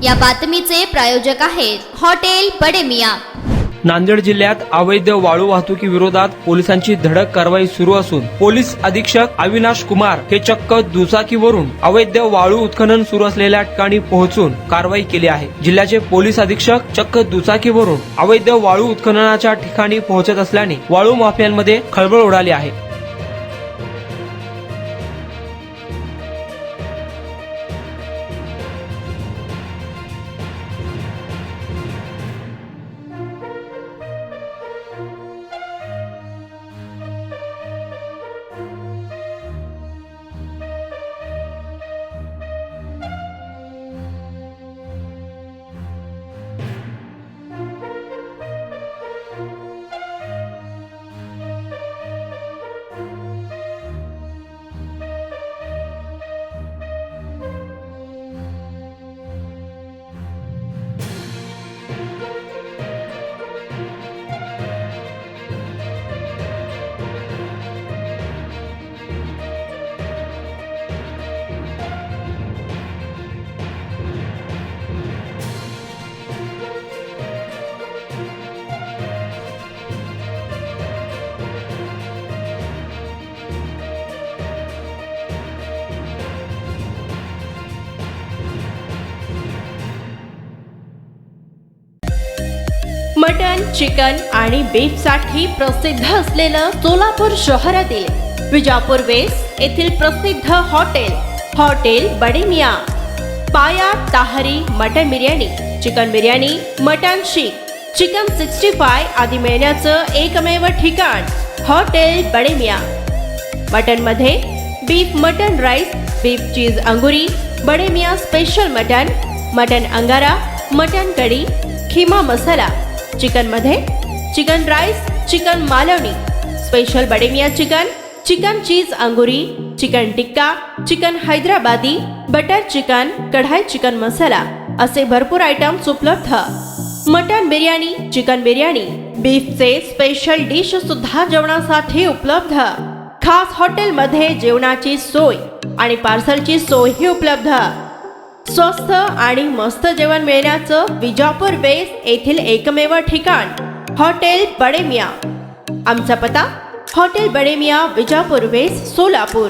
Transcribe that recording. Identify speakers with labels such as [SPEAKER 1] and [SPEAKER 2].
[SPEAKER 1] या बातमीचे प्रायोजक आहेत हॉटेल बडे मियां।
[SPEAKER 2] नांदेड जिल्ह्यात अवैध वाळू वाहतुकीविरोधात पोलिसांची धडक कारवाई सुरू असून पोलीस अधीक्षक अविनाश कुमार हे चक्क दुचाकीवरून अवैध वाळू उत्खनन सुरू असलेल्या ठिकाणी पोहोचून कारवाई केली आहे। जिल्ह्याचे पोलीस अधीक्षक चक्क दुचाकीवरून अवैध वाळू उत्खननाच्या ठिकाणी पोहोचत असल्याने वाळू माफियांमध्ये खळबळ उडाली आहे।
[SPEAKER 3] मटन, चिकन आणि बीफ साठी प्रसिद्ध असलेलं सोलापूर शहरातील विजापूर वेस्ट येथील प्रसिद्ध hotel Bade Miyan. Paya tahari mutton biryani, chicken biryani, mutton seekh, chicken 65 आदी मिळण्याचं एकमेव ठिकाण हॉटेल बडे मियां। मटन मध्ये beef mutton rice, beef cheese angoori, Bade Miyan special mutton angara, mutton kadhi, keema masala. Chicken मध्ये chicken rice, chicken Malvani, special Bade Miyan chicken cheese angoori, chicken tikka, chicken Hyderabadi, butter chicken, kadai chicken masala असे भरपूर आयटम्स उपलब्ध। मटन बिर्याणी, चिकन बिर्याणी, बीफचे स्पेशल डिश सुद्धा जेवणासाठी उपलब्ध। खास हॉटेलमध्ये जेवणाची सोय आणि पार्सलची सोयही उपलब्ध। स्वस्त आणि मस्त जेवण मिळण्याचं विजापूर वेस्ट येथील एकमेव ठिकाण हॉटेल बडे मियां। आमचा पत्ता हॉटेल बडे मियां, विजापूर वेस्ट, सोलापूर।